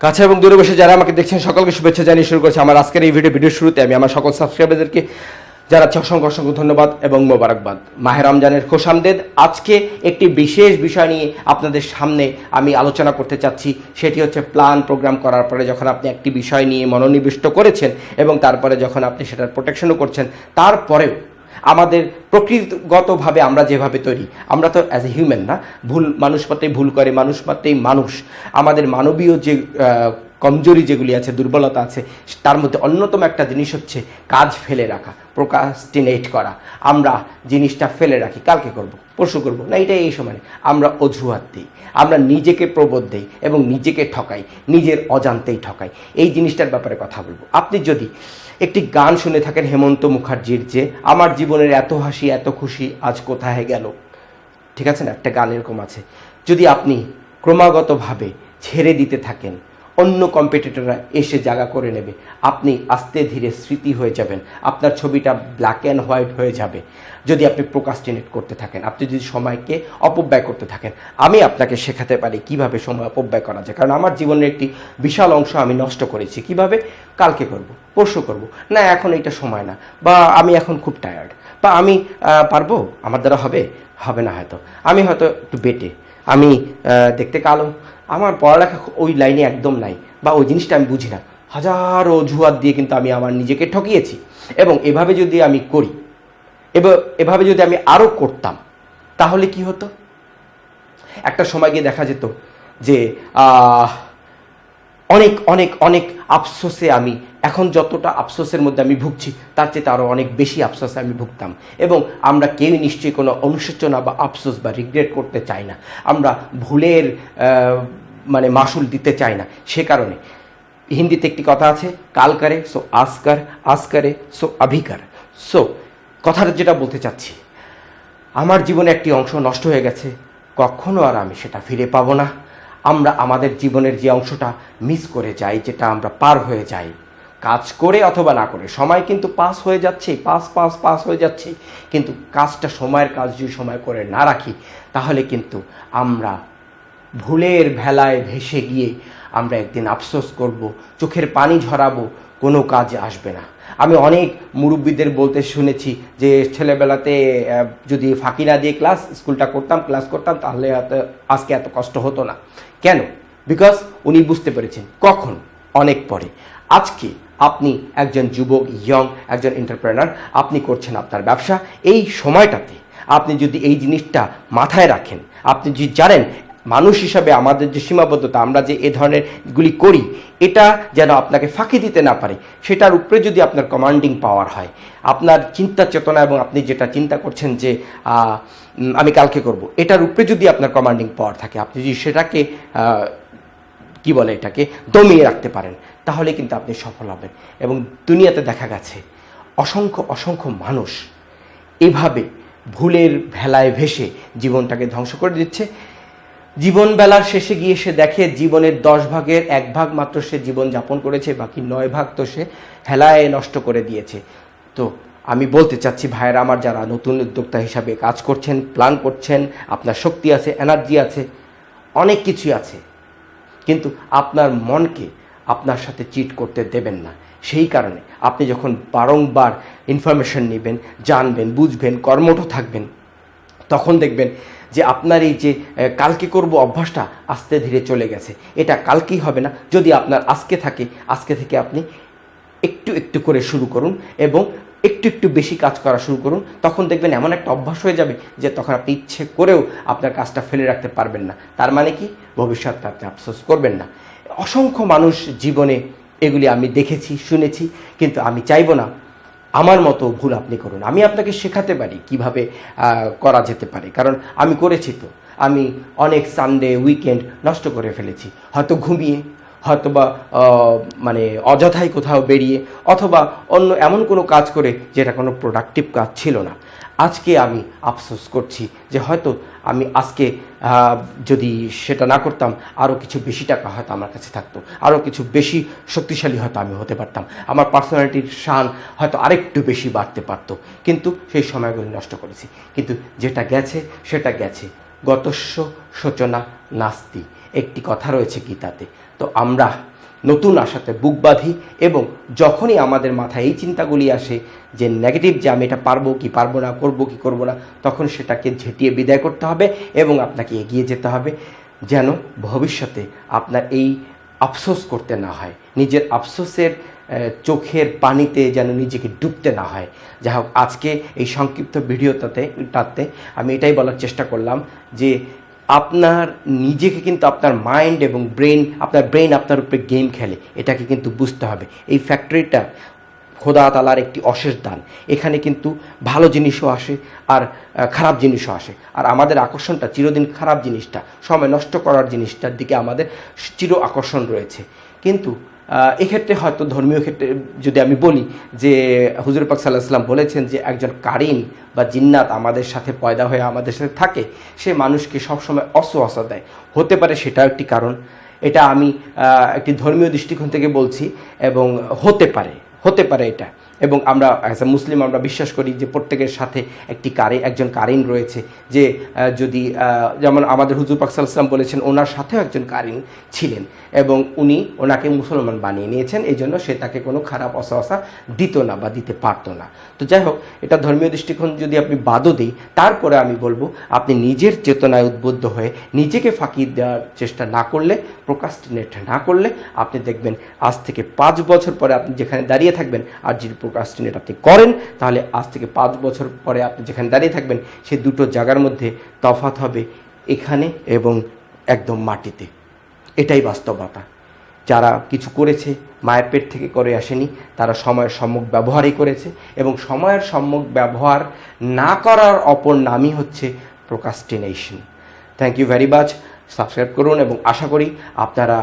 কাছে এবং দূরে বসে যারা আমাকে দেখছেন সকলকে শুভেচ্ছা জানিয়ে শুরু করছি আমার আজকের এই ভিডিওর শুরুতে আমি আমার সকল সাবস্ক্রাইবারদেরকে জানাচ্ছি অসংখ্য অসংখ্য ধন্যবাদ এবং মোবারকবাদ। মাহে রমজানের খোশামদেদ। আজকে একটি বিশেষ বিষয় নিয়ে আপনাদের সামনে আমি আলোচনা করতে চাচ্ছি, সেটি হচ্ছে প্ল্যান প্রোগ্রাম করার পরে যখন আপনি একটি বিষয় নিয়ে মনোনিবিষ্ট করেছেন এবং তারপরে যখন আপনি সেটার প্রোটেকশনও করছেন, তারপরেও আমাদের প্রকৃতিগতভাবে আমরা যেভাবে তৈরি, আমরা তো অ্যাজ এ হিউম্যান না, মানুষ মাত্রই ভুল করে, মানুষ মাত্রই মানুষ। আমাদের মানবীয় যে কমজোরি যেগুলি আছে, দুর্বলতা আছে, তার মধ্যে অন্যতম একটা জিনিস হচ্ছে কাজ ফেলে রাখা, প্রোক্রাস্টিনেট করা। আমরা জিনিসটা ফেলে রাখি, কালকে করব, পরশু করব না, এটা এই সময় আমরা অজুহাত দিই, আমরা নিজেকে প্রবোধ দিই এবং নিজেকে ঠকাই, নিজের অজান্তেই ঠকাই। এই জিনিসটার ব্যাপারে কথা বলবো। আপনি যদি একটি গান শুনে থাকেন হেমন্ত মুখার্জির, যে আমার জীবনের এত হাসি এত খুশি আজ কোথায় গেল, ঠিক আছে না, একটা গান এরকম আছে। যদি আপনি ক্রমাগতভাবে ছেড়ে দিতে থাকেন, অন্য কম্পিটিটররা এসে জায়গা করে নেবে, আপনি আস্তে ধীরে স্মৃতি হয়ে যাবেন, আপনার ছবিটা ব্ল্যাক অ্যান্ড হোয়াইট হয়ে যাবে যদি আপনি প্রোক্রাস্টিনেট করতে থাকেন, আপনি যদি সময়কে অপব্যয় করতে থাকেন। আমি আপনাকে শেখাতে পারি কিভাবে সময় অপব্যয় করা যায়, কারণ আমার জীবনের একটি বিশাল অংশ আমি নষ্ট করেছি। কিভাবে? কালকে করব, পরশু করব না, এখন এটা সময় না, বা আমি এখন খুব টায়ার্ড, বা আমি পারবো, আমার দ্বারা হবে না, হয়তো আমি হয়তো একটু বেটে, আমি দেখতে কালো, আমার পড়ালেখা ওই লাইনে একদম নাই, বা ওই জিনিসটা আমি বুঝি না। হাজারো অজুহাত দিয়ে কিন্তু আমি আমার নিজেকে ঠকিয়েছি। এবং এভাবে যদি আমি করি, এভাবে যদি আমি আরও করতাম, তাহলে কি হতো? একটা সময় গিয়ে দেখা যেত যে অনেক অনেক অনেক আফসোসে আমি এখন যতটা আফসোসের মধ্যে আমি ভুগছি, তার চেয়ে আরও অনেক বেশি আফসোসে আমি ভুগতাম। এবং আমরা কেউই নিশ্চয়ই কোনো অনুশোচনা বা আফসোস বা রিগ্রেট করতে চাই না, আমরা ভুলের মাসুল দিতে চাই না। সে কারণে হিন্দিতে একটি কথা আছে, কাল করে সো আজকার, আজকারে সো অভিকার। সো কথাটা যেটা বলতে চাচ্ছি, আমার জীবনে একটি অংশ নষ্ট হয়ে গেছে, কখনো আর আমি সেটা ফিরে পাবো না। আমরা আমাদের জীবনের যে অংশটা মিস করে যাই, যেটা আমরা পার হয়ে যাই কাজ করে অথবা না করে, সময় কিন্তু পাস হয়ে যাচ্ছে, পাস হয়ে যাচ্ছে, কিন্তু কাজটা সময়ের কাজ যদি সময় করে না রাখি, তাহলে কিন্তু আমরা ভুলের ভেলায় ভেসে গিয়ে আমরা একদিন আফসোস করব, চোখের পানি ঝরাবো, কোনো কাজে আসবে না। আমি অনেক মুরব্বীদের বলতে শুনেছি যে ছেলেবেলাতে যদি ফাঁকি না দিয়ে স্কুলটা করতাম, ক্লাস করতাম, তাহলে আজকে এত কষ্ট হতো না। কেন? বিকজ উনি বুঝতে পেরেছেন। কখন? অনেক পরে। আজকে আপনি একজন যুবক, একজন এন্টারপ্রেনার, আপনি করছেন আপনার ব্যবসা, এই সময়টাতে আপনি যদি এই জিনিসটা মাথায় রাখেন, আপনি যদি জানেন মানুষ হিসাবে আমাদের যে সীমাবদ্ধতা, আমরা যে এ ধরনের গুলি করি, এটা যেন আপনাকে ফাঁকি দিতে না পারে, সেটার উপরে যদি আপনার কমান্ডিং পাওয়ার হয়, আপনার চিন্তা চেতনা এবং আপনি যেটা চিন্তা করছেন যে আমি কালকে করব, এটার উপরে যদি আপনার কমান্ডিং পাওয়ার থাকে, আপনি যদি সেটাকে এটাকে দমিয়ে রাখতে পারেন, তাহলে কিন্তু আপনি সফল হবেন। এবং দুনিয়াতে দেখা গেছে অসংখ্য অসংখ্য মানুষ এভাবে ভুলের ভেলায় ভেসে জীবনটাকে ধ্বংস করে দিচ্ছে। জীবন বেলার শেষে গিয়ে সে দেখে জীবনের 10 ভাগের 1 ভাগ মাত্র সে জীবন যাপন করেছে, বাকি 9 ভাগ তো সে হেলায় নষ্ট করে দিয়েছে। তো আমি বলতে চাচ্ছি ভাইয়েরা আমার, যারা নতুন উদ্যোক্তা হিসাবে কাজ করছেন, প্ল্যান করছেন, আপনার শক্তি আছে, এনার্জি আছে, অনেক কিছুই আছে, কিন্তু আপনার মনকে আপনার সাথে চিট করতে দেবেন না। সেই কারণে আপনি যখন বারংবার ইনফরমেশন নেবেন, জানবেন, বুঝবেন, কর্মঠ থাকবেন, তখন দেখবেন যে আপনার এই যে কালকে করব অভ্যাসটা আস্তে ধীরে চলে গেছে। এটা কালকেই হবে না, যদি আপনার আজকে থাকে, আজকে থেকে আপনি একটু একটু করে শুরু করুন এবং একটু একটু বেশি কাজ করা শুরু করুন। তখন দেখবেন এমন একটা অভ্যাস হয়ে যাবে যে তখন আপনি ইচ্ছে করেও আপনার কাজটা ফেলে রাখতে পারবেন না। তার মানে কি? ভবিষ্যতে আপনি আফসোস করবেন না। অসংখ্য মানুষ জীবনে এগুলি আমি দেখেছি, শুনেছি, কিন্তু আমি চাইবো না আমার মতো ভুল আপনি করুন। আমি আপনাকে শেখাতে পারি কিভাবে করা যেতে পারে, কারণ আমি করেছি। তো আমি অনেক সানডে, উইকেন্ড নষ্ট করে ফেলেছি, হয়তো ঘুমিয়ে, হয়তোবা অযথাই কোথাও বেরিয়ে, অথবা অন্য এমন কোনো কাজ করে যেটা কোনো প্রোডাক্টিভ কাজ ছিল না। আজকে আমি আফসোস করছি যে হয়তো আমি আজকে যদি সেটা না করতাম, আরও কিছু বেশি টাকা হয়তো আমার কাছে থাকতো, আরও কিছু বেশি শক্তিশালী হয়তো আমি হতে পারতাম, আমার পার্সোনালিটির শান হয়তো আরেকটু বেশি বাড়তে পারতো, কিন্তু সেই সময়গুলো নষ্ট করেছি। কিন্তু যেটা গেছে সেটা গেছে। গতস্য শোচনা নাস্তি, একটি কথা রয়েছে গীতাতে। তো আমরা নতুন আশাতে বুক বাঁধি এবং যখনই আমাদের মাথায় এই চিন্তাগুলি আসে যে নেগেটিভ, যে আমি এটা পারবো কি পারবো না, করবো কি করবো না, তখন সেটাকে ঝেঁটিয়ে বিদায় করতে হবে এবং আপনাকে এগিয়ে যেতে হবে, যেন ভবিষ্যতে আপনার এই আফসোস করতে না হয়, নিজের আফসোসের চোখের পানিতে যেন নিজেকে ডুবতে না হয়। যাই হোক, আজকে এই সংক্ষিপ্ত ভিডিওটাতে আমি এটাই বলার চেষ্টা করলাম যে আপনার নিজেকে কিন্তু আপনার মাইন্ড এবং আপনার ব্রেন আপনার উপরে গেম খেলে, এটাকে কিন্তু বুঝতে হবে। এই ফ্যাক্টরিটা খোদা তাআলার একটি অশেষ দান। এখানে কিন্তু ভালো জিনিসও আসে আর খারাপ জিনিসও আসে, আর আমাদের আকর্ষণটা চিরদিন খারাপ জিনিসটা, সময় নষ্ট করার জিনিসটার দিকে আমাদের চির আকর্ষণ রয়েছে। কিন্তু এক্ষেত্রে হয়তো ধর্মীয় ক্ষেত্রে যদি আমি বলি যে হুজুর পাক সাল্লাল্লাহু আলাইহি ওয়াসাল্লাম বলেছেন যে একজন কারিন বা জিন্নাত আমাদের সাথে পয়দা হয়ে আমাদের সাথে থাকে, সে মানুষকে সবসময় অসওয়াসা দেয়। হতে পারে সেটাও একটি কারণ। এটা আমি একটি ধর্মীয় দৃষ্টিকোণ থেকে বলছি এবং হতে পারে এটা। এবং আমরা অ্যাজ এ মুসলিম আমরা বিশ্বাস করি যে প্রত্যেকের সাথে একজন কারিন রয়েছে, যে যদি যেমন আমাদের হুজুর পাক সাল্লাল্লাহু আলাইহি ওয়াসাল্লাম বলেছেন ওনার সাথেও একজন কারিন ছিলেন এবং উনি ওনাকে মুসলমান বানিয়ে নিয়েছেন, এই জন্য সে তাকে কোনো খারাপ অসওয়াসা দিত না বা দিতে পারতো না। তো যাই হোক, এটা ধর্মীয় দৃষ্টিকোণ যদি আপনি বাদও দিই, তারপরে আমি বলবো আপনি নিজের চেতনায় উদ্বুদ্ধ হয়ে নিজেকে ফাঁকি দেওয়ার চেষ্টা না করলে, প্রোক্রাস্টিনেট না করলে, আপনি দেখবেন আজ থেকে 5 বছর পরে আপনি যেখানে দাঁড়িয়ে থাকবেন, আর যদি প্রোক্রাস্টিনেট আপনি করেন তাহলে আজ থেকে 5 বছর পরে আপনি যেখানে দাঁড়িয়ে থাকবেন সে দুটো জায়গার মধ্যে তফাৎ হবে এখানে এবং একদম মাটিতে। এটাই বাস্তবতা। যারা কিছু করেছে মায়ের পেট থেকে করে আসেনি, তারা সময়ের সম্যক ব্যবহারই করেছে এবং সময়ের সম্যক ব্যবহার না করার অপর নামই হচ্ছে procrastination. Thank you very much. Subscribe করুন এবং আশা করি আপনারা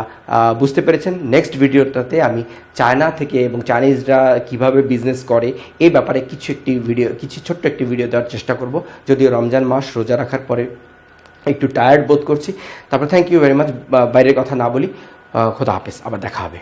বুঝতে পেরেছেন। নেক্সট ভিডিওটাতে আমি চায়না থেকে এবং চাইনিজরা কিভাবে বিজনেস করে এই ব্যাপারে কিছু ছোট্ট একটি ভিডিও দেওয়ার চেষ্টা করব, যদিও রমজান মাস রোজা রাখার পরে একটু টায়ার্ড বোধ করছি। তারপর থ্যাংক ইউ ভেরি মাচ। বাইরের কথা না বলি, খোদা হাফেজ, আবার দেখা হবে।